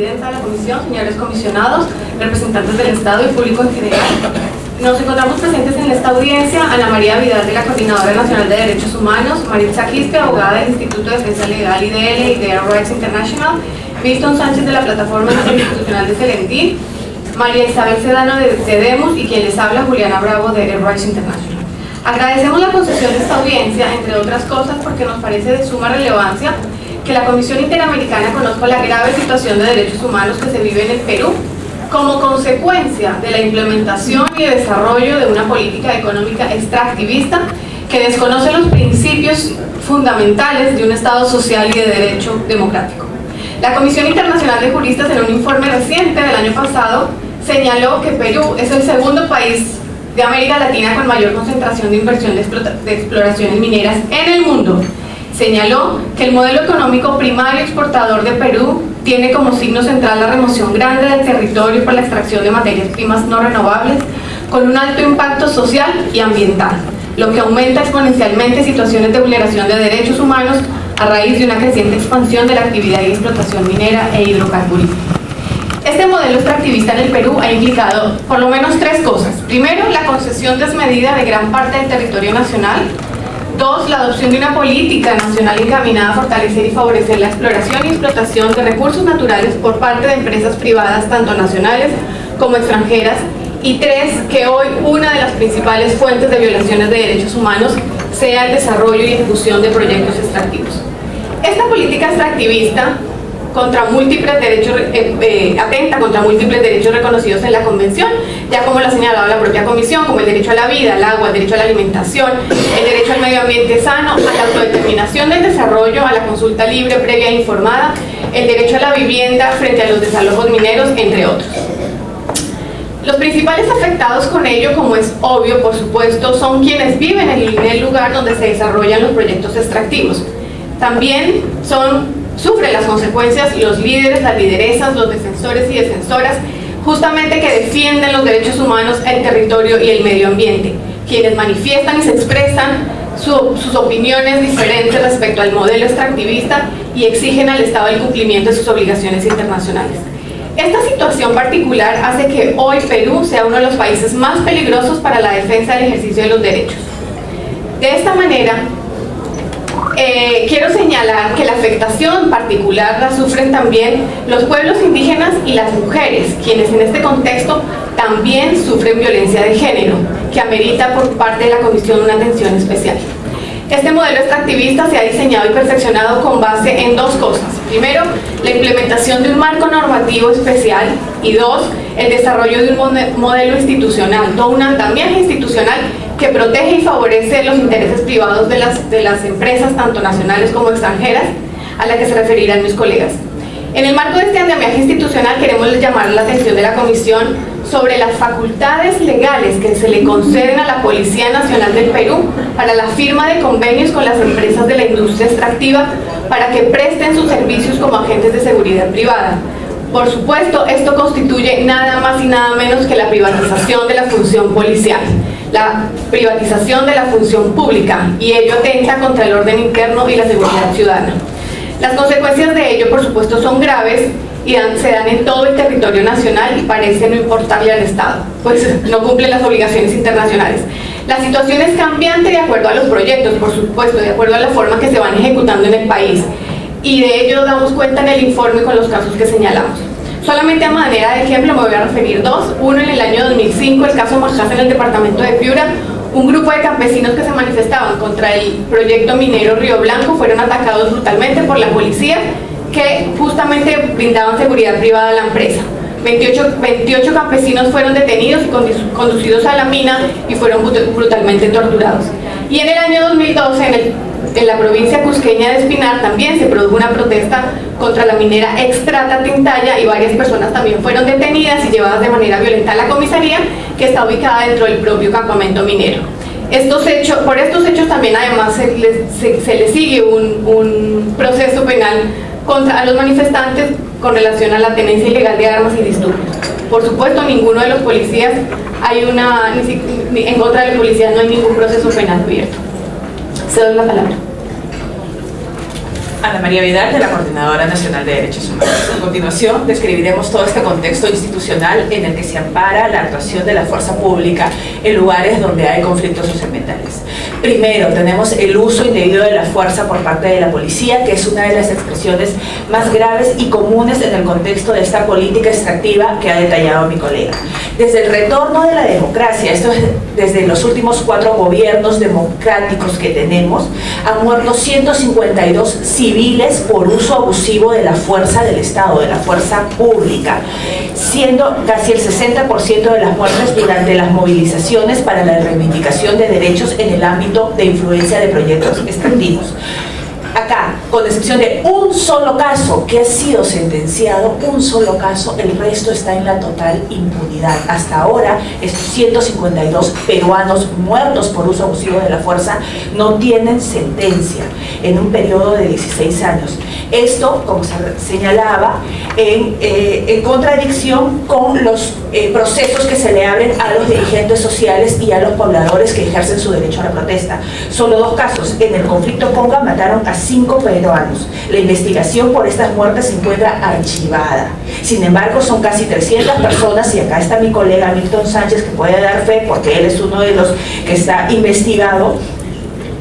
presidenta de la comisión, señores comisionados, representantes del Estado y público en general. Nos encontramos presentes en esta audiencia Ana María Vidal, de la Coordinadora Nacional de Derechos Humanos, Maritza Quispe, abogada del Instituto de Defensa Legal IDL y de Rights International, Milton Sánchez, de la Plataforma Interinstitucional de Celentín, María Isabel Sedano, de CEDEMUS, y quien les habla, Juliana Bravo, de Rights International. Agradecemos la concesión de esta audiencia, entre otras cosas, porque nos parece de suma relevancia que la Comisión Interamericana conozca la grave situación de derechos humanos que se vive en el Perú como consecuencia de la implementación y desarrollo de una política económica extractivista que desconoce los principios fundamentales de un Estado social y de derecho democrático. La Comisión Internacional de Juristas, en un informe reciente del año pasado, señaló que Perú es el segundo país de América Latina con mayor concentración de inversión de exploraciones mineras en el mundo. Señaló que el modelo económico primario exportador de Perú tiene como signo central la remoción grande del territorio por la extracción de materias primas no renovables con un alto impacto social y ambiental, lo que aumenta exponencialmente situaciones de vulneración de derechos humanos a raíz de una creciente expansión de la actividad y explotación minera e hidrocarburífera. Este modelo extractivista en el Perú ha implicado por lo menos tres cosas. Primero, la concesión desmedida de gran parte del territorio nacional. Dos, la adopción de una política nacional encaminada a fortalecer y favorecer la exploración y explotación de recursos naturales por parte de empresas privadas, tanto nacionales como extranjeras. Y tres, que hoy una de las principales fuentes de violaciones de derechos humanos sea el desarrollo y ejecución de proyectos extractivos. Esta política extractivista contra múltiples derechos, atenta contra múltiples derechos reconocidos en la Convención, ya como lo ha señalado la propia Comisión, como el derecho a la vida, al agua, el derecho a la alimentación, el derecho al medio ambiente sano, a la autodeterminación del desarrollo, a la consulta libre, previa e informada, el derecho a la vivienda frente a los desalojos mineros, entre otros. Los principales afectados con ello, como es obvio, por supuesto, son quienes viven en el lugar donde se desarrollan los proyectos extractivos. También sufren las consecuencias los líderes, las lideresas, los defensores y defensoras, justamente que defienden los derechos humanos, el territorio y el medio ambiente, quienes manifiestan y se expresan sus opiniones diferentes respecto al modelo extractivista y exigen al Estado el cumplimiento de sus obligaciones internacionales. Esta situación particular hace que hoy Perú sea uno de los países más peligrosos para la defensa del ejercicio de los derechos. De esta manera, quiero señalar que la afectación particular la sufren también los pueblos indígenas y las mujeres, quienes en este contexto también sufren violencia de género, que amerita por parte de la Comisión una atención especial. Este modelo extractivista se ha diseñado y perfeccionado con base en dos cosas. Primero, la implementación de un marco normativo especial, y dos, el desarrollo de un modelo institucional, todo un andamiaje institucional que protege y favorece los intereses privados de las empresas, tanto nacionales como extranjeras, a la que se referirán mis colegas. En el marco de este andamiaje institucional queremos llamar la atención de la Comisión sobre las facultades legales que se le conceden a la Policía Nacional del Perú para la firma de convenios con las empresas de la industria extractiva para que presten sus servicios como agentes de seguridad privada. Por supuesto, esto constituye nada más y nada menos que la privatización de la función policial, la privatización de la función pública, y ello atenta contra el orden interno y la seguridad ciudadana. Las consecuencias de ello, por supuesto, son graves y se dan en todo el territorio nacional y parece no importarle al Estado, pues no cumplen las obligaciones internacionales. La situación es cambiante de acuerdo a los proyectos, por supuesto, de acuerdo a la forma que se van ejecutando en el país, y de ello damos cuenta en el informe con los casos que señalamos. Solamente a manera de ejemplo me voy a referir dos. Uno, en el año 2005, el caso Majasa en el departamento de Piura. Un grupo de campesinos que se manifestaban contra el proyecto minero Río Blanco fueron atacados brutalmente por la policía, que justamente brindaban seguridad privada a la empresa. 28 campesinos fueron detenidos y conducidos a la mina y fueron brutalmente torturados. Y en el año 2012, en la provincia cusqueña de Espinar, también se produjo una protesta contra la minera Extrata Tintaya y varias personas también fueron detenidas y llevadas de manera violenta a la comisaría, que está ubicada dentro del propio campamento minero. Por estos hechos también además se le sigue un proceso penal contra los manifestantes con relación a la tenencia ilegal de armas y disturbios. Por supuesto, ninguno de los policías en contra de los policías no hay ningún proceso penal abierto. Cedo la palabra. Ana María Vidal, de la Coordinadora Nacional de Derechos Humanos. A continuación, describiremos todo este contexto institucional en el que se ampara la actuación de la fuerza pública en lugares donde hay conflictos socioambientales. Primero, tenemos el uso indebido de la fuerza por parte de la policía, que es una de las expresiones más graves y comunes en el contexto de esta política extractiva que ha detallado mi colega. Desde el retorno de la democracia, esto es desde los últimos 4 gobiernos democráticos que tenemos, han muerto 152 civiles por uso abusivo de la fuerza del Estado, de la fuerza pública, siendo casi el 60% de las muertes durante las movilizaciones para la reivindicación de derechos en el ámbito de influencia de proyectos extractivos. Acá, con excepción de un solo caso que ha sido sentenciado, un solo caso, el resto está en la total impunidad. Hasta ahora, estos 152 peruanos muertos por uso abusivo de la fuerza no tienen sentencia en un periodo de 16 años. Esto, como se señalaba, en contradicción con los procesos que se le abren a los dirigentes sociales y a los pobladores que ejercen su derecho a la protesta. Solo 2 casos. En el conflicto Conga mataron a 5 peruanos. La investigación por estas muertes se encuentra archivada. Sin embargo, son casi 300 personas, y acá está mi colega Milton Sánchez, que puede dar fe porque él es uno de los que está investigado,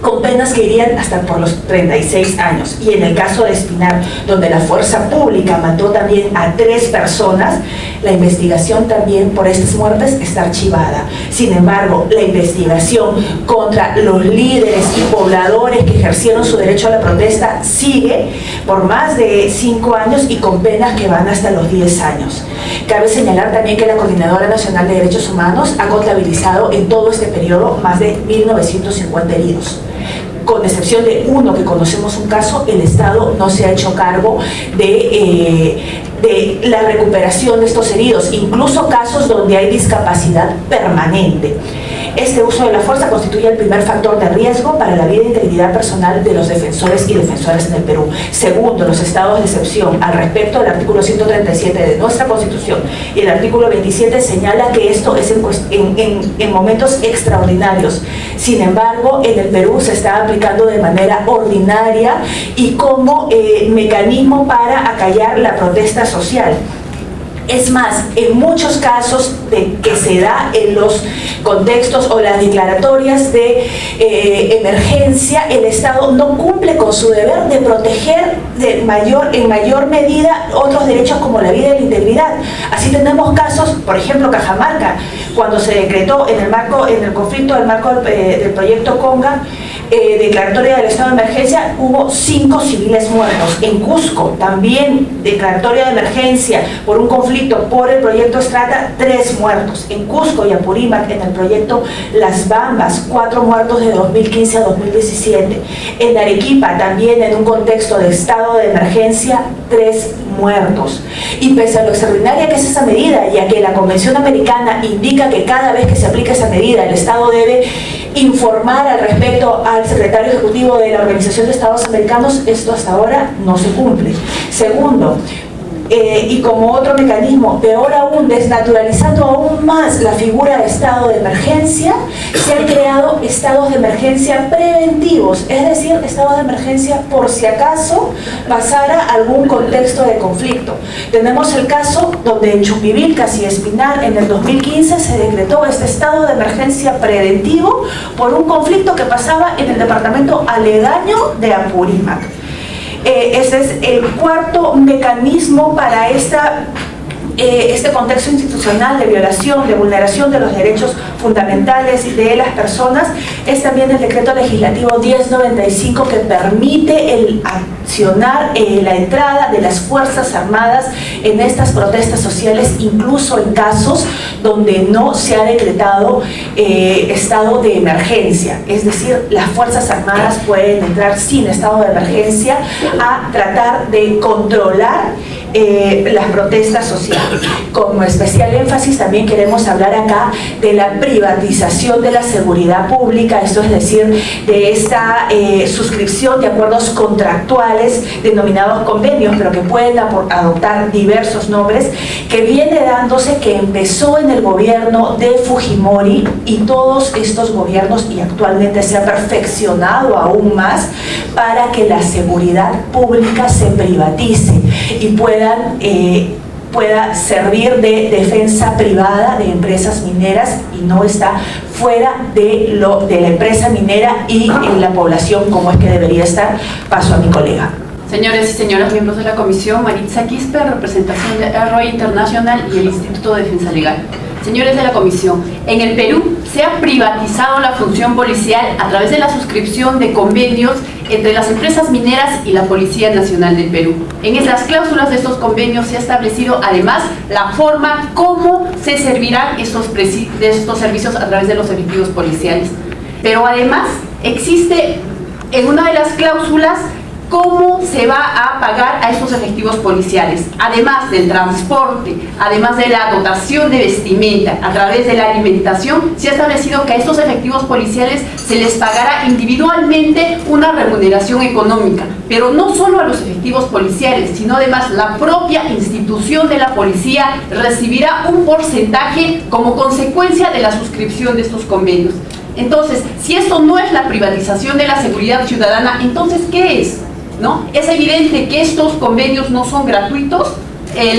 con penas que irían hasta por los 36 años. Y en el caso de Espinar, donde la fuerza pública mató también a 3 personas, la investigación también por estas muertes está archivada. Sin embargo, la investigación contra los líderes y pobladores que ejercieron su derecho a la protesta sigue por más de 5 años y con penas que van hasta los 10 años. Cabe señalar también que la Coordinadora Nacional de Derechos Humanos ha contabilizado en todo este periodo más de 1.950 heridos. Con excepción de uno que conocemos un caso, el Estado no se ha hecho cargo de la recuperación de estos heridos, incluso casos donde hay discapacidad permanente. Este uso de la fuerza constituye el primer factor de riesgo para la vida e integridad personal de los defensores y defensoras en el Perú. Segundo, los estados de excepción al respecto, el artículo 137 de nuestra Constitución y el artículo 27 señala que esto es en momentos extraordinarios. Sin embargo, en el Perú se está aplicando de manera ordinaria y como mecanismo para acallar la protesta social. Es más, en muchos casos que se da en los contextos o las declaratorias de emergencia, el Estado no cumple con su deber de proteger en mayor medida otros derechos como la vida y la integridad. Así tenemos casos, por ejemplo, Cajamarca, cuando se decretó en el conflicto del marco del proyecto Conga, declaratoria del estado de emergencia, hubo 5 civiles muertos. En Cusco también declaratoria de emergencia por un conflicto por el proyecto Estrata, 3 muertos. En Cusco y Apurímac, en el proyecto Las Bambas, 4 muertos de 2015 a 2017. En Arequipa, también en un contexto de estado de emergencia, 3 muertos. Y pese a lo extraordinaria que es esa medida, y a que la Convención Americana indica que cada vez que se aplica esa medida, el Estado debe informar al respecto al secretario ejecutivo de la Organización de Estados Americanos, esto hasta ahora no se cumple. Segundo, y como otro mecanismo, peor aún, desnaturalizando aún más la figura de estado de emergencia, se han creado estados de emergencia preventivos, es decir, estados de emergencia por si acaso pasara algún contexto de conflicto. Tenemos el caso donde en Chumbivilcas y Espinar en el 2015 se decretó este estado de emergencia preventivo por un conflicto que pasaba en el departamento aledaño de Apurímac. Ese es el cuarto mecanismo para este contexto institucional de violación, de vulneración de los derechos fundamentales de las personas. Es también el decreto legislativo 1095 que permite el accionar la entrada de las Fuerzas Armadas en estas protestas sociales, incluso en casos donde no se ha decretado estado de emergencia. Es decir, las Fuerzas Armadas pueden entrar sin estado de emergencia a tratar de controlar las protestas sociales. Como especial énfasis también queremos hablar acá de la privatización de la seguridad pública, esto es decir, de esta suscripción de acuerdos contractuales actuales denominados convenios, pero que pueden adoptar diversos nombres, que viene dándose, que empezó en el gobierno de Fujimori y todos estos gobiernos, y actualmente se ha perfeccionado aún más para que la seguridad pública se privatice y pueda servir de defensa privada de empresas mineras y no está fuera de la empresa minera y en la población como es que debería estar. Paso a mi colega. Señores y señoras miembros de la Comisión, Maritza Quispe, representación de Arroyo International y el Instituto de Defensa Legal. Señores de la Comisión, en el Perú se ha privatizado la función policial a través de la suscripción de convenios entre las empresas mineras y la Policía Nacional del Perú. En las cláusulas de estos convenios se ha establecido además la forma cómo se servirán estos servicios a través de los efectivos policiales. Pero además existe en una de las cláusulas cómo se va a pagar a estos efectivos policiales, además del transporte, además de la dotación de vestimenta, a través de la alimentación. Se ha establecido que a estos efectivos policiales se les pagará individualmente una remuneración económica, pero no solo a los efectivos policiales, sino además la propia institución de la policía recibirá un porcentaje como consecuencia de la suscripción de estos convenios. Entonces, si esto no es la privatización de la seguridad ciudadana, entonces ¿qué es? ¿No? Es evidente que estos convenios no son gratuitos.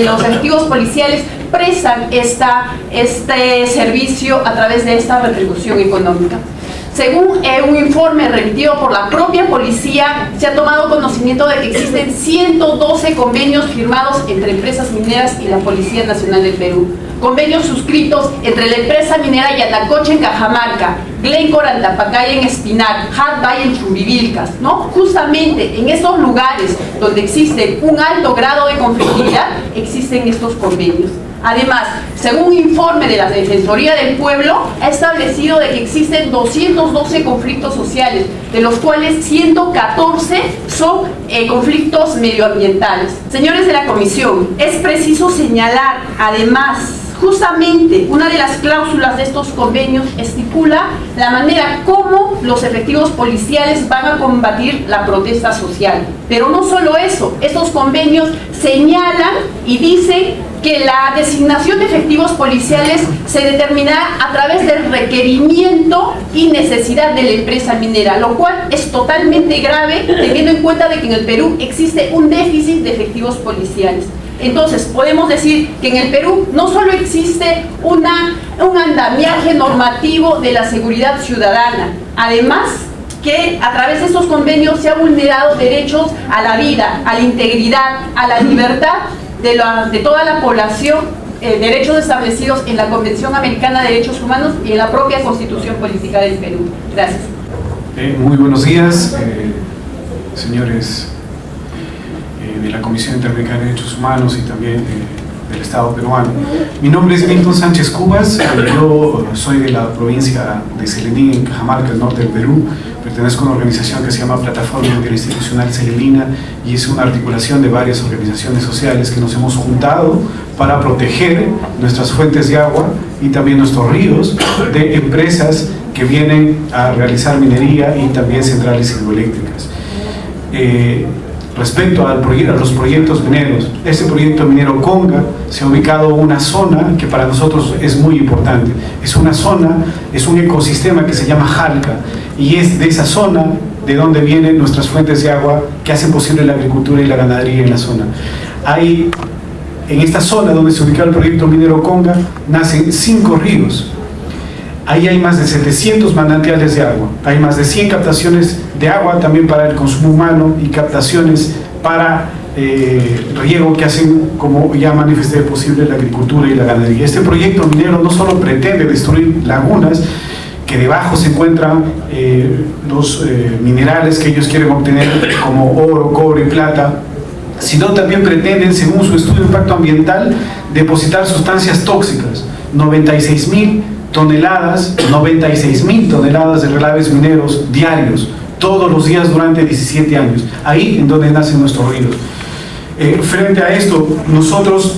Los efectivos policiales prestan este servicio a través de esta retribución económica. Según un informe remitido por la propia policía, se ha tomado conocimiento de que existen 112 convenios firmados entre empresas mineras y la Policía Nacional del Perú. Convenios suscritos entre la empresa minera Yanacocha en Cajamarca, Glencore Antapacaya en Espinar, Hatbay en Chumbivilcas, ¿no? Justamente en estos lugares donde existe un alto grado de conflictividad, existen estos convenios. Además, según un informe de la Defensoría del Pueblo, ha establecido de que existen 212 conflictos sociales, de los cuales 114 son conflictos medioambientales. Señores de la Comisión, es preciso señalar, además, justamente una de las cláusulas de estos convenios estipula la manera como los efectivos policiales van a combatir la protesta social. Pero no solo eso, estos convenios señalan y dicen que la designación de efectivos policiales se determinará a través del requerimiento y necesidad de la empresa minera, lo cual es totalmente grave teniendo en cuenta de que en el Perú existe un déficit de efectivos policiales. Entonces, podemos decir que en el Perú no solo existe un andamiaje normativo de la seguridad ciudadana, además que a través de estos convenios se han vulnerado derechos a la vida, a la integridad, a la libertad de toda la población, derechos establecidos en la Convención Americana de Derechos Humanos y en la propia Constitución Política del Perú. Gracias. Muy buenos días, señores de la Comisión Interamericana de Derechos Humanos y también del Estado peruano. Mi nombre es Milton Sánchez Cubas, yo soy de la provincia de Celenín, en Cajamarca, el norte del Perú. Pertenezco a una organización que se llama Plataforma Interinstitucional Celelina y es una articulación de varias organizaciones sociales que nos hemos juntado para proteger nuestras fuentes de agua y también nuestros ríos de empresas que vienen a realizar minería y también centrales hidroeléctricas. Respecto a los proyectos mineros, este proyecto minero Conga se ha ubicado en una zona que para nosotros es muy importante. Es una zona, es un ecosistema que se llama Jalca y es de esa zona de donde vienen nuestras fuentes de agua que hacen posible la agricultura y la ganadería en la zona. En esta zona donde se ubica el proyecto minero Conga nacen 5 ríos. Ahí hay más de 700 manantiales de agua, hay más de 100 captaciones de agua también para el consumo humano y captaciones para riego que hacen, como ya manifesté, posible la agricultura y la ganadería. Este proyecto minero no solo pretende destruir lagunas, que debajo se encuentran los minerales que ellos quieren obtener como oro, cobre y plata, sino también pretenden, según su estudio de impacto ambiental, depositar sustancias tóxicas, 96.000 toneladas de relaves mineros diarios, todos los días durante 17 años, ahí en donde nacen nuestros ríos. Frente a esto, nosotros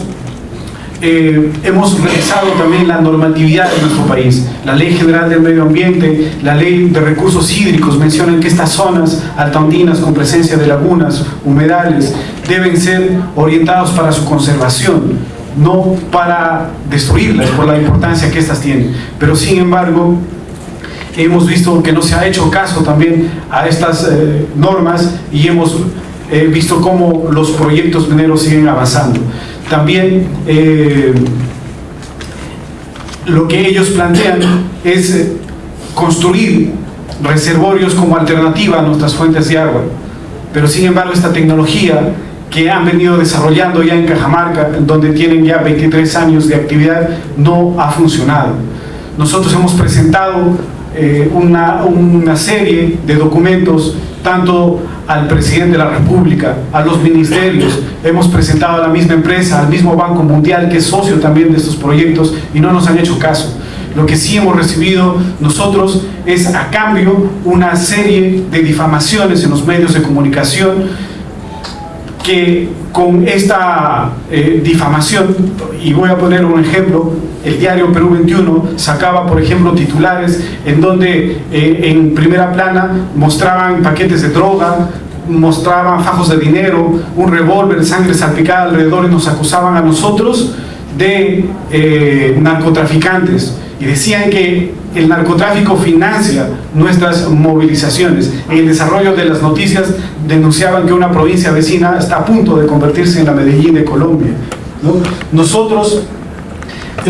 hemos revisado también la normatividad de nuestro país. La Ley General del Medio Ambiente, la Ley de Recursos Hídricos mencionan que estas zonas altoandinas con presencia de lagunas, humedales, deben ser orientados para su conservación, no para destruirlas por la importancia que estas tienen. Pero sin embargo, hemos visto que no se ha hecho caso también a estas normas y hemos visto cómo los proyectos mineros siguen avanzando. También lo que ellos plantean es construir reservorios como alternativa a nuestras fuentes de agua, pero sin embargo esta tecnología que han venido desarrollando ya en Cajamarca, donde tienen ya 23 años de actividad, no ha funcionado. Nosotros hemos presentado una serie de documentos tanto al presidente de la República, a los ministerios, hemos presentado a la misma empresa, al mismo Banco Mundial, que es socio también de estos proyectos, y no nos han hecho caso. Lo que sí hemos recibido nosotros es a cambio una serie de difamaciones en los medios de comunicación, que con esta difamación, y voy a poner un ejemplo, el diario Perú 21 sacaba, por ejemplo, titulares en donde en primera plana mostraban paquetes de droga, mostraban fajos de dinero, un revólver, sangre salpicada alrededor, y nos acusaban a nosotros de narcotraficantes, y decían que el narcotráfico financia nuestras movilizaciones. En el desarrollo de las noticias denunciaban que una provincia vecina está a punto de convertirse en la Medellín de Colombia, ¿no? Nosotros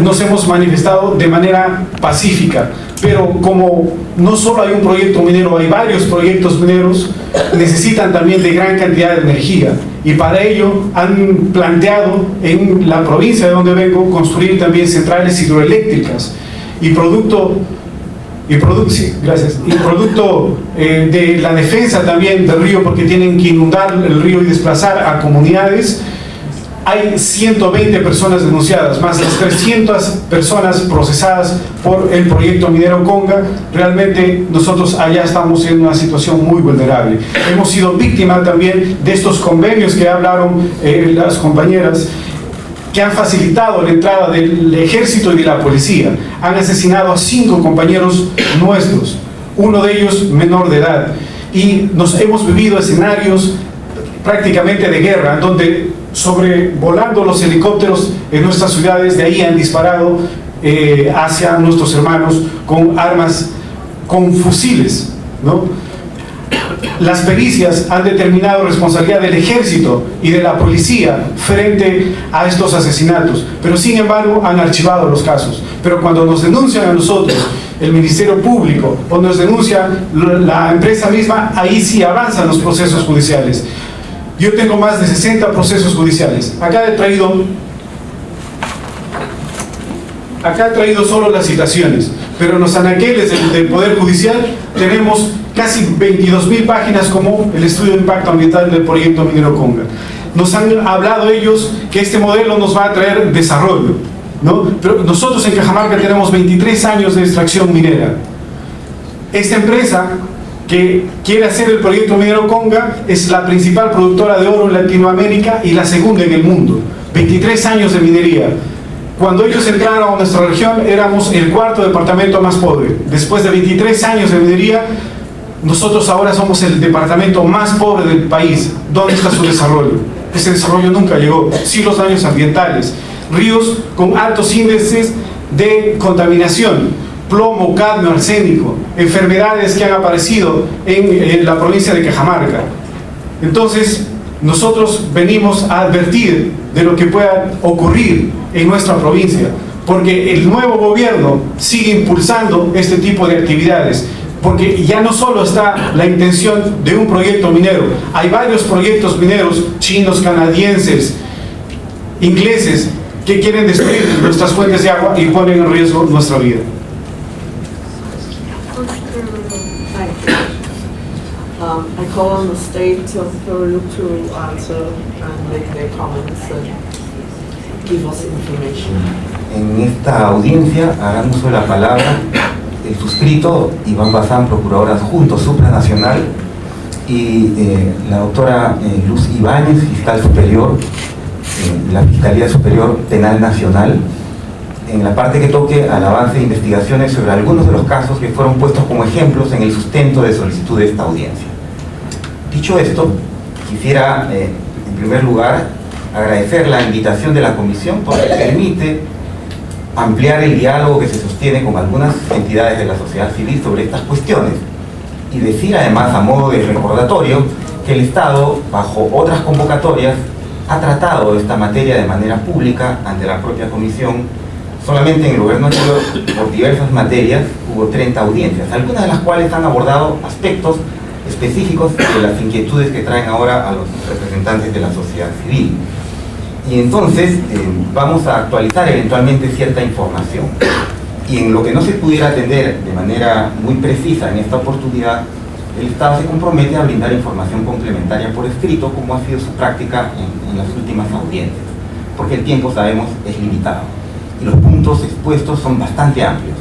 nos hemos manifestado de manera pacífica, pero como no solo hay un proyecto minero, hay varios proyectos mineros, necesitan también de gran cantidad de energía, y para ello han planteado en la provincia de donde vengo construir también centrales hidroeléctricas, y producto de la defensa también del río, porque tienen que inundar el río y desplazar a comunidades. Hay 120 personas denunciadas, más las 300 personas procesadas por el proyecto minero Conga. Realmente nosotros allá estamos en una situación muy vulnerable. Hemos sido víctimas también de estos convenios que hablaron las compañeras, que han facilitado la entrada del ejército y de la policía. Han asesinado a 5 compañeros nuestros, uno de ellos menor de edad, y nos hemos vivido escenarios prácticamente de guerra, donde sobrevolando los helicópteros en nuestras ciudades, de ahí han disparado hacia nuestros hermanos con armas, con fusiles, ¿no? Las pericias han determinado responsabilidad del ejército y de la policía frente a estos asesinatos, pero sin embargo han archivado los casos. Pero cuando nos denuncian a nosotros, el Ministerio Público, o nos denuncia la empresa misma, ahí sí avanzan los procesos judiciales. Yo tengo más de 60 procesos judiciales. Acá he traído solo las citaciones, pero en los anaqueles del Poder Judicial tenemos casi 22.000 páginas, como el estudio de impacto ambiental del proyecto minero Conga. Nos han hablado ellos que este modelo nos va a traer desarrollo, ¿no? Pero nosotros en Cajamarca tenemos 23 años de extracción minera. Esta empresa que quiere hacer el proyecto minero Conga es la principal productora de oro en Latinoamérica y la segunda en el mundo. 23 años de minería. Cuando ellos entraron a nuestra región éramos el 4º departamento más pobre. Después de 23 años de minería, nosotros ahora somos el departamento más pobre del país. ¿Dónde está su desarrollo? Ese desarrollo nunca llegó. Sí, los daños ambientales. Ríos con altos índices de contaminación, plomo, cadmio, arsénico, enfermedades que han aparecido en la provincia de Cajamarca. Entonces, nosotros venimos a advertir de lo que pueda ocurrir en nuestra provincia, porque el nuevo gobierno sigue impulsando este tipo de actividades, porque ya no solo está la intención de un proyecto minero, hay varios proyectos mineros chinos, canadienses, ingleses, que quieren destruir nuestras fuentes de agua y ponen en riesgo nuestra vida. I call on the state of Peru to answer and make their comments and give us information. En esta audiencia harán uso de la palabra el suscrito Iván Bazán, procurador adjunto supranacional, y la doctora Luz Ibáñez, fiscal superior la Fiscalía Superior Penal Nacional, en la parte que toque al avance de investigaciones sobre algunos de los casos que fueron puestos como ejemplos en el sustento de solicitud de esta audiencia. Dicho esto, quisiera, en primer lugar, agradecer la invitación de la Comisión porque permite ampliar el diálogo que se sostiene con algunas entidades de la sociedad civil sobre estas cuestiones y decir además, a modo de recordatorio, que el Estado, bajo otras convocatorias, ha tratado esta materia de manera pública ante la propia Comisión. Solamente en el gobierno anterior, por diversas materias, hubo 30 audiencias, algunas de las cuales han abordado aspectos específicos de las inquietudes que traen ahora a los representantes de la sociedad civil. Y entonces vamos a actualizar eventualmente cierta información. Y en lo que no se pudiera atender de manera muy precisa en esta oportunidad, el Estado se compromete a brindar información complementaria por escrito, como ha sido su práctica en las últimas audiencias, porque el tiempo, sabemos, es limitado y los puntos expuestos son bastante amplios.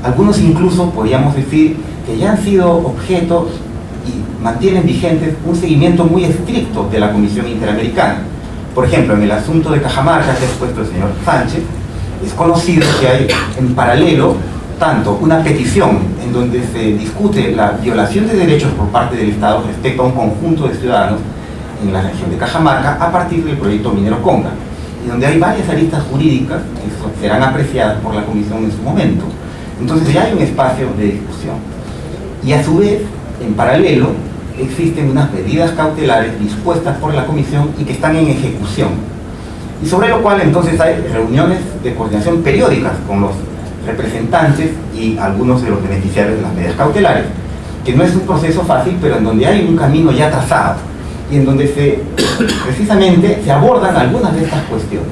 Algunos incluso podríamos decir que ya han sido objeto y mantienen vigentes un seguimiento muy estricto de la Comisión Interamericana. Por ejemplo, en el asunto de Cajamarca, que ha expuesto el señor Sánchez, es conocido que hay en paralelo tanto una petición en donde se discute la violación de derechos por parte del Estado respecto a un conjunto de ciudadanos en la región de Cajamarca a partir del proyecto minero Conga, y donde hay varias aristas jurídicas que serán apreciadas por la Comisión en su momento. Entonces ya hay un espacio de discusión. Y a su vez, en paralelo, existen unas medidas cautelares dispuestas por la Comisión y que están en ejecución. Y sobre lo cual entonces hay reuniones de coordinación periódicas con los representantes y algunos de los beneficiarios de las medidas cautelares, que no es un proceso fácil, pero en donde hay un camino ya trazado y en donde precisamente se abordan algunas de estas cuestiones.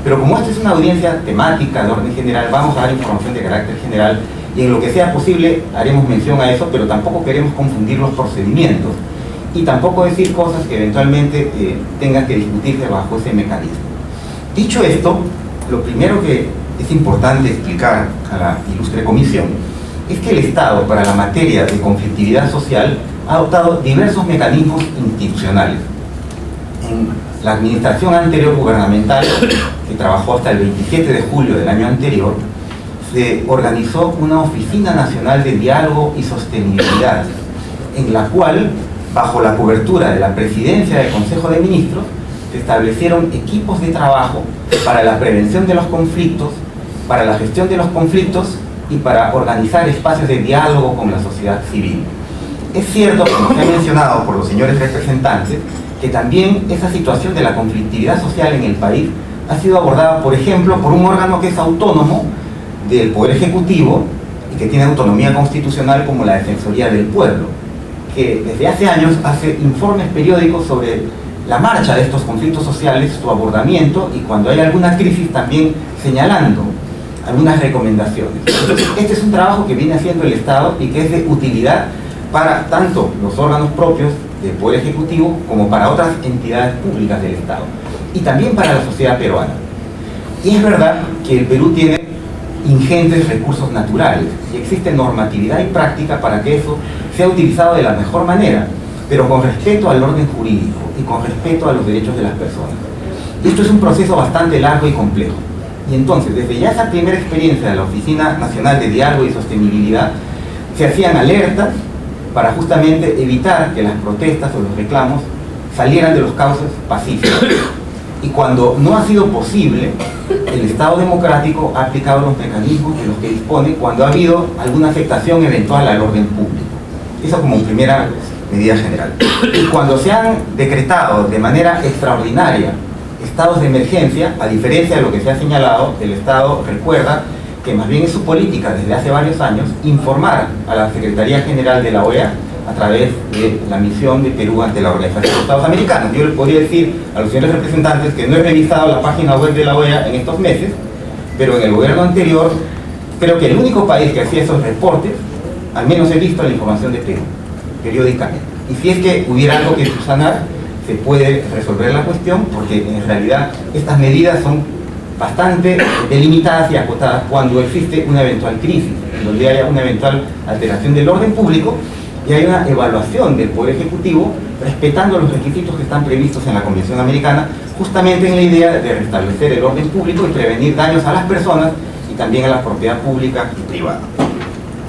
Pero como esta es una audiencia temática de orden general, vamos a dar información de carácter general y en lo que sea posible haremos mención a eso, pero tampoco queremos confundir los procedimientos y tampoco decir cosas que eventualmente tengan que discutirse bajo ese mecanismo. Dicho esto, lo primero que es importante explicar a la ilustre comisión es que el Estado, para la materia de conflictividad social, ha adoptado diversos mecanismos institucionales. En la administración anterior gubernamental, que trabajó hasta el 27 de julio del año anterior, se organizó una Oficina Nacional de Diálogo y Sostenibilidad, en la cual, bajo la cobertura de la Presidencia del Consejo de Ministros, se establecieron equipos de trabajo para la prevención de los conflictos, para la gestión de los conflictos y para organizar espacios de diálogo con la sociedad civil. Es cierto, como se ha mencionado por los señores representantes, que también esa situación de la conflictividad social en el país ha sido abordada, por ejemplo, por un órgano que es autónomo del Poder Ejecutivo y que tiene autonomía constitucional como la Defensoría del Pueblo, que desde hace años hace informes periódicos sobre la marcha de estos conflictos sociales, su abordamiento y cuando hay alguna crisis también señalando algunas recomendaciones. Entonces, este es un trabajo que viene haciendo el Estado y que es de utilidad para tanto los órganos propios del Poder Ejecutivo como para otras entidades públicas del Estado y también para la sociedad peruana. Y es verdad que el Perú tiene ingentes recursos naturales y existe normatividad y práctica para que eso sea utilizado de la mejor manera, pero con respeto al orden jurídico y con respeto a los derechos de las personas. Y esto es un proceso bastante largo y complejo. Y entonces, desde ya esa primera experiencia de la Oficina Nacional de Diálogo y Sostenibilidad, se hacían alertas para justamente evitar que las protestas o los reclamos salieran de los cauces pacíficos. Y cuando no ha sido posible, el Estado democrático ha aplicado los mecanismos de los que dispone cuando ha habido alguna afectación eventual al orden público. Eso como primera medida general. Y cuando se han decretado de manera extraordinaria estados de emergencia, a diferencia de lo que se ha señalado, el Estado recuerda que más bien es su política desde hace varios años informar a la Secretaría General de la OEA a través de la misión de Perú ante la Organización de los Estados Americanos. Yo les podría decir a los señores representantes que no he revisado la página web de la OEA en estos meses, pero en el gobierno anterior creo que el único país que hacía esos reportes, al menos he visto la información de Perú, periódicamente. Y si es que hubiera algo que subsanar, se puede resolver la cuestión, porque en realidad estas medidas son bastante delimitadas y acotadas cuando existe una eventual crisis, donde haya una eventual alteración del orden público, y hay una evaluación del Poder Ejecutivo respetando los requisitos que están previstos en la Convención Americana, justamente en la idea de restablecer el orden público y prevenir daños a las personas y también a la propiedad pública y privada.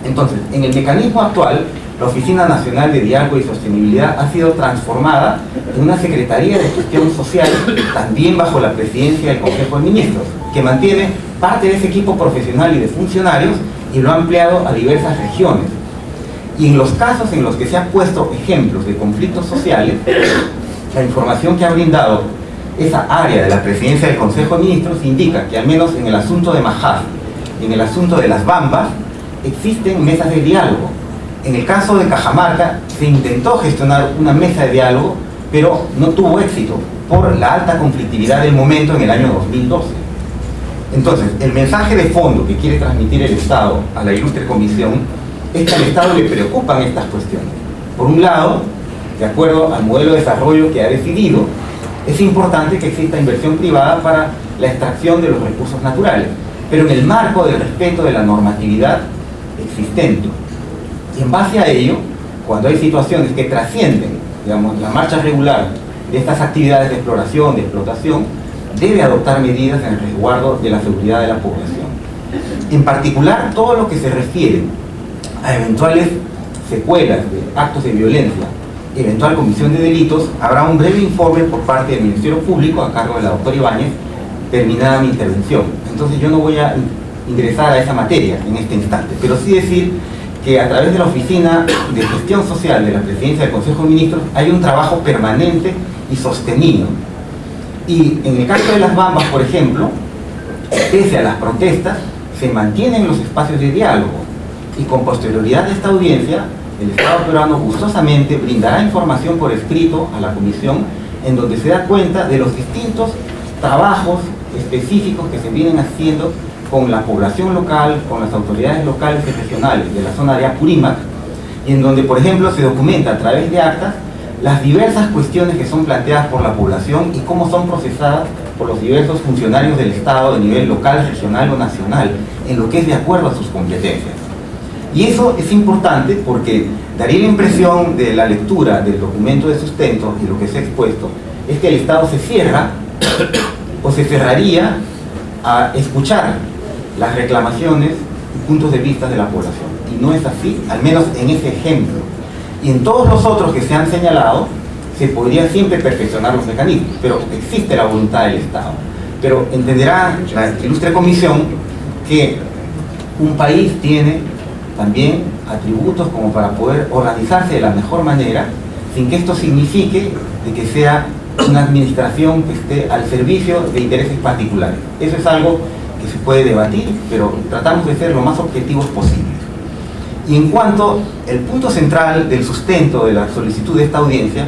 Entonces, en el mecanismo actual, la Oficina Nacional de Diálogo y Sostenibilidad ha sido transformada en una Secretaría de Gestión Social, también bajo la presidencia del Consejo de Ministros, que mantiene parte de ese equipo profesional y de funcionarios y lo ha ampliado a diversas regiones. Y en los casos en los que se han puesto ejemplos de conflictos sociales, la información que ha brindado esa área de la presidencia del Consejo de Ministros indica que al menos en el asunto de Majás y en el asunto de Las Bambas existen mesas de diálogo. En el caso de Cajamarca se intentó gestionar una mesa de diálogo, pero no tuvo éxito por la alta conflictividad del momento en el año 2012. Entonces, el mensaje de fondo que quiere transmitir el Estado a la ilustre comisión es que al Estado le preocupan estas cuestiones. Por un lado, de acuerdo al modelo de desarrollo que ha decidido, es importante que exista inversión privada para la extracción de los recursos naturales, pero en el marco del respeto de la normatividad existente. Y en base a ello, cuando hay situaciones que trascienden, digamos, la marcha regular de estas actividades de exploración, de explotación, debe adoptar medidas en el resguardo de la seguridad de la población. En particular, todo lo que se refiere a eventuales secuelas de actos de violencia, eventual comisión de delitos, habrá un breve informe por parte del Ministerio Público a cargo de la doctora Ibáñez, terminada mi intervención. Entonces yo no voy a ingresar a esa materia en este instante, pero sí decir que a través de la Oficina de Gestión Social de la Presidencia del Consejo de Ministros hay un trabajo permanente y sostenido. Y en el caso de Las Bambas, por ejemplo, pese a las protestas, se mantienen los espacios de diálogo. Y con posterioridad de esta audiencia, el Estado peruano gustosamente brindará información por escrito a la Comisión en donde se da cuenta de los distintos trabajos específicos que se vienen haciendo con la población local, con las autoridades locales y regionales de la zona de Apurímac, y en donde, por ejemplo, se documenta a través de actas las diversas cuestiones que son planteadas por la población y cómo son procesadas por los diversos funcionarios del Estado de nivel local, regional o nacional, en lo que es de acuerdo a sus competencias. Y eso es importante porque daría la impresión de la lectura del documento de sustento y lo que se ha expuesto es que el Estado se cierra o se cerraría a escuchar las reclamaciones y puntos de vista de la población. Y no es así, al menos en ese ejemplo. Y en todos los otros que se han señalado, se podría siempre perfeccionar los mecanismos, pero existe la voluntad del Estado. Pero entenderá la ilustre comisión que un país tiene también atributos como para poder organizarse de la mejor manera, sin que esto signifique de que sea una administración que esté al servicio de intereses particulares. Eso es algo que se puede debatir, pero tratamos de ser lo más objetivos posibles. Y en cuanto al punto central del sustento de la solicitud de esta audiencia,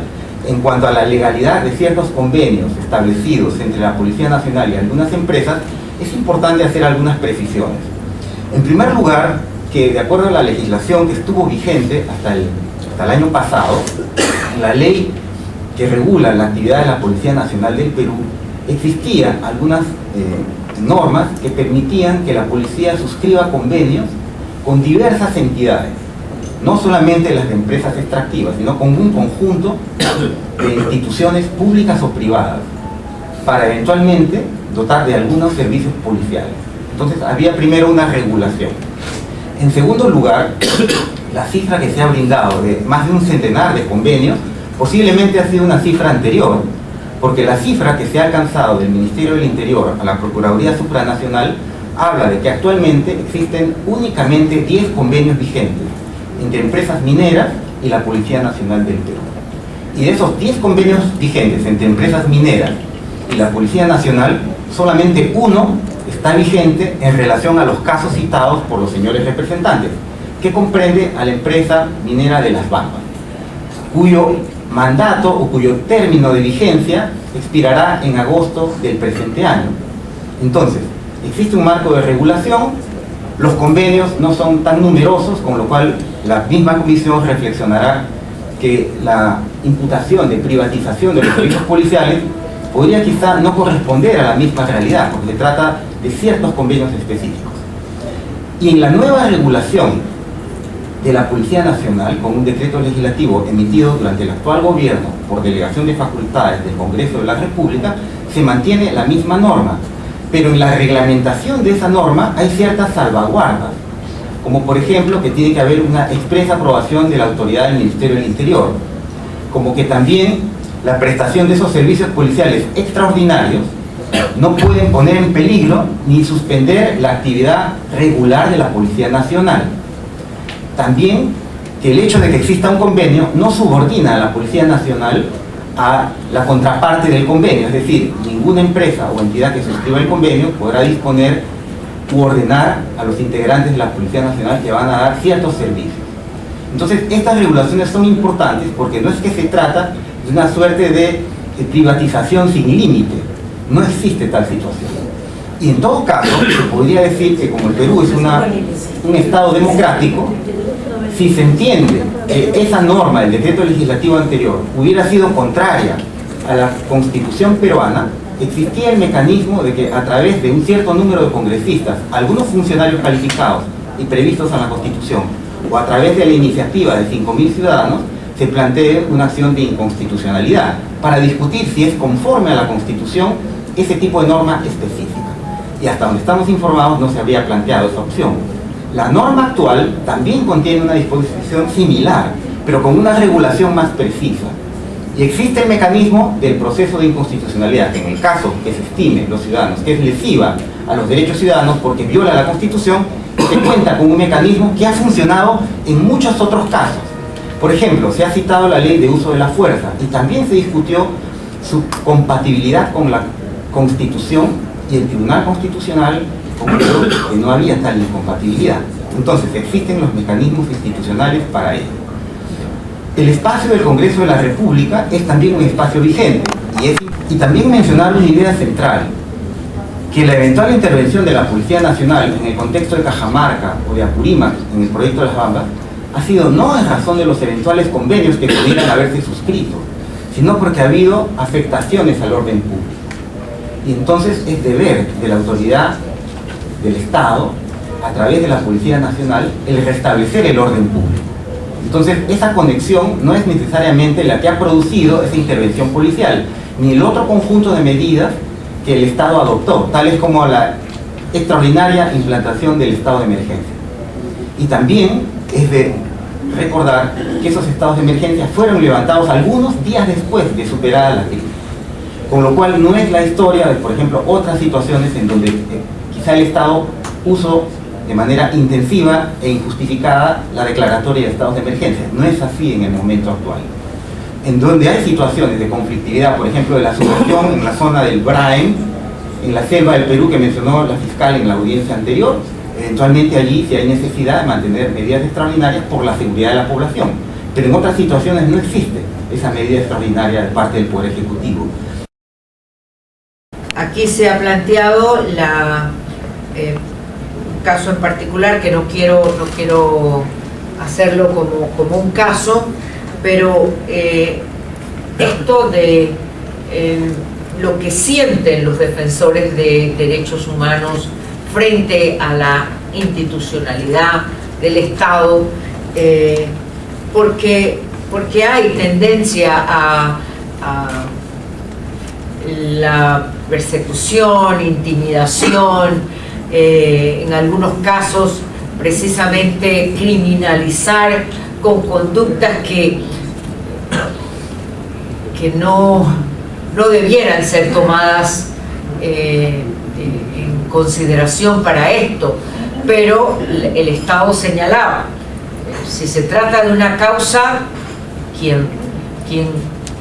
en cuanto a la legalidad de ciertos convenios establecidos entre la Policía Nacional y algunas empresas, es importante hacer algunas precisiones. En primer lugar, que de acuerdo a la legislación que estuvo vigente hasta el año pasado, en la ley que regula la actividad de la Policía Nacional del Perú, existían algunas normas que permitían que la policía suscriba convenios con diversas entidades, no solamente las de empresas extractivas, sino con un conjunto de instituciones públicas o privadas, para eventualmente dotar de algunos servicios policiales. Entonces había primero una regulación. En segundo lugar, la cifra que se ha brindado de más de un centenar de convenios posiblemente ha sido una cifra anterior, porque la cifra que se ha alcanzado del Ministerio del Interior a la Procuraduría Supranacional habla de que actualmente existen únicamente 10 convenios vigentes entre empresas mineras y la Policía Nacional del Perú. Y de esos 10 convenios vigentes entre empresas mineras y la Policía Nacional, solamente uno está vigente en relación a los casos citados por los señores representantes, que comprende a la empresa minera de Las Bambas, cuyo mandato o cuyo término de vigencia expirará en agosto del presente año. Entonces, existe un marco de regulación, los convenios no son tan numerosos, con lo cual la misma comisión reflexionará que la imputación de privatización de los servicios policiales podría quizá no corresponder a la misma realidad, porque se trata de ciertos convenios específicos. Y en la nueva regulación de la Policía Nacional, con un decreto legislativo emitido durante el actual gobierno por delegación de facultades del Congreso de la República, se mantiene la misma norma, pero en la reglamentación de esa norma hay ciertas salvaguardas, como por ejemplo que tiene que haber una expresa aprobación de la autoridad del Ministerio del Interior, como que también la prestación de esos servicios policiales extraordinarios no pueden poner en peligro ni suspender la actividad regular de la Policía Nacional. También que el hecho de que exista un convenio no subordina a la Policía Nacional a la contraparte del convenio, es decir, ninguna empresa o entidad que suscriba el convenio podrá disponer u ordenar a los integrantes de la Policía Nacional que van a dar ciertos servicios. Entonces, estas regulaciones son importantes porque no es que se trata de una suerte de privatización sin límite, no existe tal situación. Y en todo caso, se podría decir que como el Perú es un Estado democrático, si se entiende que esa norma del decreto legislativo anterior hubiera sido contraria a la Constitución peruana, existía el mecanismo de que a través de un cierto número de congresistas, algunos funcionarios calificados y previstos en la Constitución, o a través de la iniciativa de 5.000 ciudadanos, se plantee una acción de inconstitucionalidad para discutir si es conforme a la Constitución ese tipo de norma específica. Y hasta donde estamos informados no se había planteado esa opción. La norma actual también contiene una disposición similar, pero con una regulación más precisa. Y existe el mecanismo del proceso de inconstitucionalidad, que en el caso que se estime los ciudadanos que es lesiva a los derechos ciudadanos porque viola la Constitución, se cuenta con un mecanismo que ha funcionado en muchos otros casos. Por ejemplo, se ha citado la ley de uso de la fuerza y también se discutió su compatibilidad con la Constitución y el Tribunal Constitucional concluyó que no había tal incompatibilidad. Entonces, existen los mecanismos institucionales para ello. El espacio del Congreso de la República es también un espacio vigente y también mencionar una idea central, que la eventual intervención de la Policía Nacional en el contexto de Cajamarca o de Apurímac en el proyecto de las Bambas ha sido no en razón de los eventuales convenios que pudieran haberse suscrito, sino porque ha habido afectaciones al orden público. Y entonces es deber de la autoridad del Estado, a través de la Policía Nacional, el restablecer el orden público. Entonces, esa conexión no es necesariamente la que ha producido esa intervención policial, ni el otro conjunto de medidas que el Estado adoptó, tales como la extraordinaria implantación del estado de emergencia. Y también es de recordar que esos estados de emergencia fueron levantados algunos días después de superada la crisis. Con lo cual no es la historia de, por ejemplo, otras situaciones en donde quizá el Estado usó de manera intensiva e injustificada la declaratoria de estados de emergencia. No es así en el momento actual. En donde hay situaciones de conflictividad, por ejemplo, de la subversión en la zona del Braem, en la selva del Perú que mencionó la fiscal en la audiencia anterior, eventualmente allí sí hay necesidad de mantener medidas extraordinarias por la seguridad de la población. Pero en otras situaciones no existe esa medida extraordinaria de parte del Poder Ejecutivo. Aquí se ha planteado un caso en particular que no quiero hacerlo como un caso, pero esto de lo que sienten los defensores de derechos humanos frente a la institucionalidad del Estado, porque hay tendencia a la persecución, intimidación, en algunos casos precisamente criminalizar con conductas que no debieran ser tomadas en consideración para esto, pero el Estado señalaba, si se trata de una causa, quien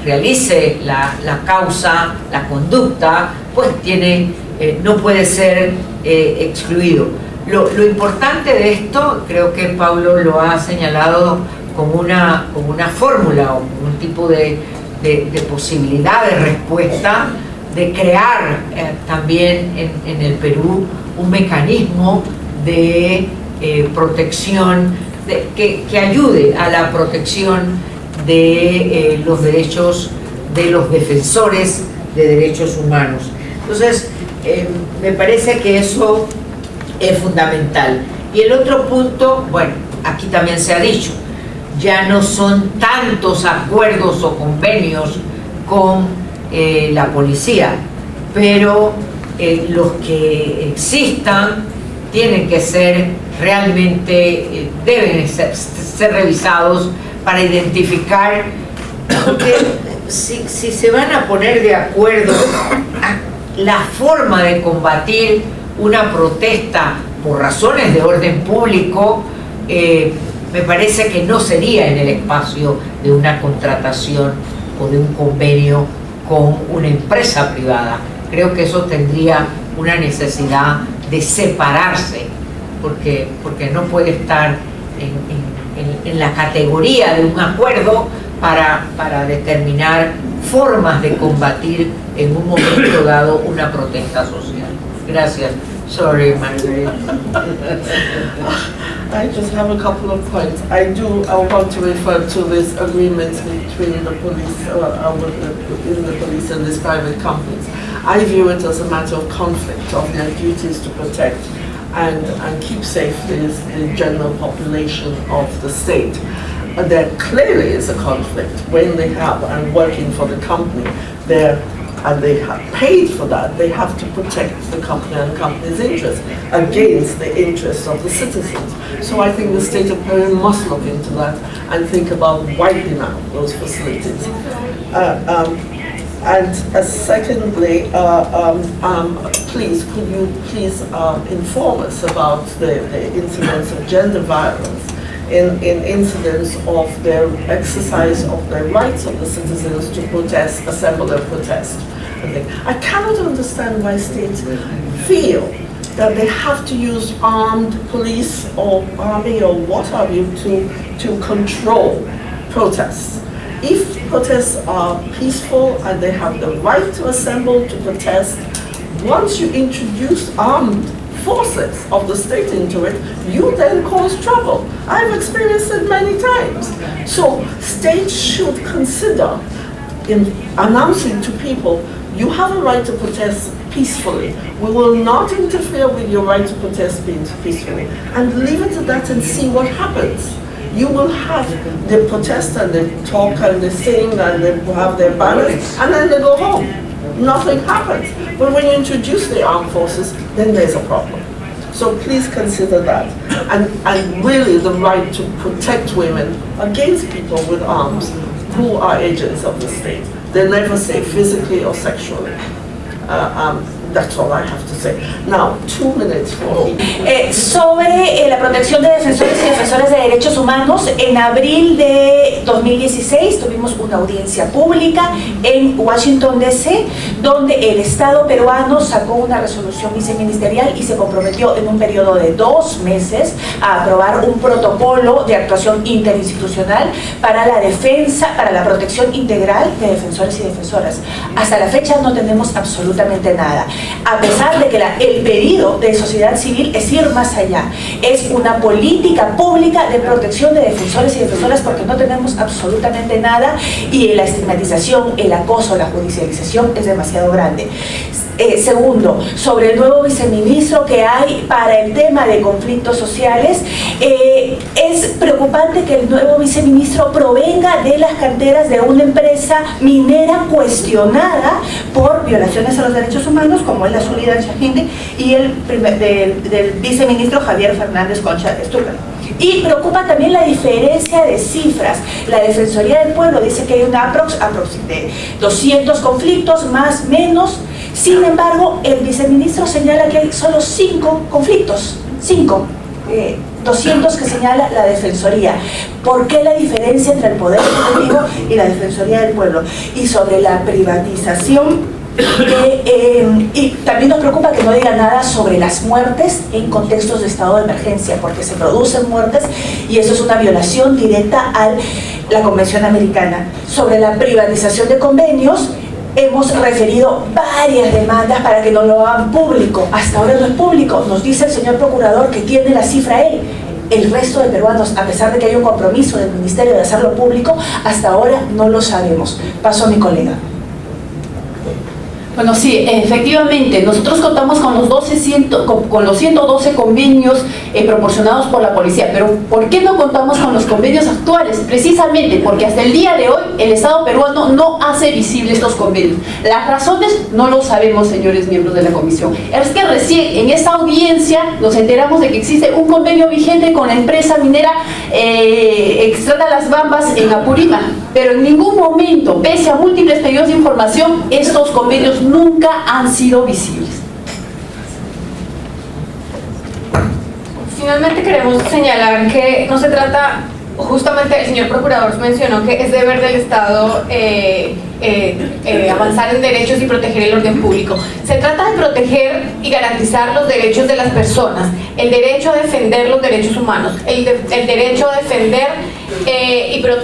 realice la causa, la conducta, pues no puede ser excluido. Lo importante de esto, creo que Pablo lo ha señalado como una fórmula o como un tipo de posibilidad de respuesta, de crear también en el Perú un mecanismo de protección, que ayude a la protección de los derechos de los defensores de derechos humanos. Entonces, me parece que eso es fundamental. Y el otro punto, bueno, aquí también se ha dicho, ya no son tantos acuerdos o convenios con la policía, pero los que existan tienen que ser realmente, deben ser revisados para identificar, porque si se van a poner de acuerdo la forma de combatir una protesta por razones de orden público, me parece que no sería en el espacio de una contratación o de un convenio con una empresa privada. Creo que eso tendría una necesidad de separarse, porque no puede estar en la categoría de un acuerdo para determinar formas de combatir en un momento dado una protesta social. Gracias. Sorry, Margaret. I just have a couple of points. I want to refer to this agreement between the police, in the police and these private companies. I view it as a matter of conflict of their duties to protect and keep safe the general population of the state. There clearly is a conflict when they have, and working for the company, and they have paid for that, they have to protect the company and the company's interests against the interests of the citizens. So I think the state of Peru must look into that and think about wiping out those facilities. Secondly, please, could you please inform us about the incidents of gender violence in incidents of their exercise of the rights of the citizens to protest, assemble and protest. I cannot understand why states feel that they have to use armed police or army or what have you to control protests. If protests are peaceful and they have the right to assemble to protest, once you introduce armed forces of the state into it, you then cause trouble. I've experienced it many times. So states should consider in announcing to people, you have a right to protest peacefully. We will not interfere with your right to protest peacefully. And leave it at that and see what happens. You will have the protest and they talk and they sing and they have their banners and then they go home. Nothing happens. But when you introduce the armed forces, then there's a problem. So please consider that. And really the right to protect women against people with arms who are agents of the state. They never say physically or sexually. That's all I have to say. Now, 2 minutes for me. Sobre la protección de defensores y defensoras de derechos humanos, en abril de 2016 tuvimos una audiencia pública en Washington, D.C., donde el Estado peruano sacó una resolución viceministerial y se comprometió en un periodo de 2 meses a aprobar un protocolo de actuación interinstitucional para la defensa, para la protección integral de defensores y defensoras. Hasta la fecha no tenemos absolutamente nada. A pesar de que el pedido de sociedad civil es ir más allá, es una política pública de protección de defensores y defensoras, porque no tenemos absolutamente nada y la estigmatización, el acoso, la judicialización es demasiado grande. Segundo, sobre el nuevo viceministro que hay para el tema de conflictos sociales, es preocupante que el nuevo viceministro provenga de las carteras de una empresa minera cuestionada por violaciones a los derechos humanos, como es la Solidar Chajinde, y del viceministro Javier Fernández Concha Estúpar. Y preocupa también la diferencia de cifras. La Defensoría del Pueblo dice que hay una de 200 conflictos, más menos. Sin embargo, el viceministro señala que hay solo 5 conflictos, 200 que señala la Defensoría. ¿Por qué la diferencia entre el Poder Ejecutivo y la Defensoría del Pueblo? Y sobre la privatización, y también nos preocupa que no diga nada sobre las muertes en contextos de estado de emergencia, porque se producen muertes y eso es una violación directa a la Convención Americana. Sobre la privatización de convenios, hemos referido varias demandas para que no lo hagan público. Hasta ahora no es público. Nos dice el señor procurador que tiene la cifra él. El resto de peruanos, a pesar de que hay un compromiso del Ministerio de hacerlo público, hasta ahora no lo sabemos. Paso a mi colega. Bueno, sí, efectivamente, nosotros contamos con los 112 convenios proporcionados por la policía, pero ¿por qué no contamos con los convenios actuales? Precisamente porque hasta el día de hoy el Estado peruano no hace visibles estos convenios. Las razones no lo sabemos, señores miembros de la comisión. Es que recién en esta audiencia nos enteramos de que existe un convenio vigente con la empresa minera Extrata Las Bambas en Apurímac, pero en ningún momento, pese a múltiples pedidos de información, estos convenios nunca han sido visibles. Finalmente queremos señalar que no se trata, justamente el señor procurador mencionó que es deber del Estado avanzar en derechos y proteger el orden público. Se trata de proteger y garantizar los derechos de las personas, el derecho a defender los derechos humanos, el derecho a defender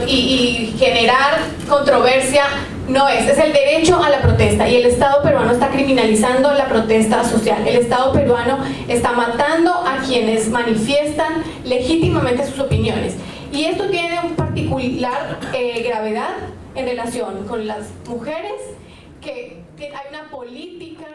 y generar controversia. No es el derecho a la protesta, y el Estado peruano está criminalizando la protesta social. El Estado peruano está matando a quienes manifiestan legítimamente sus opiniones. Y esto tiene un particular gravedad en relación con las mujeres, que hay una política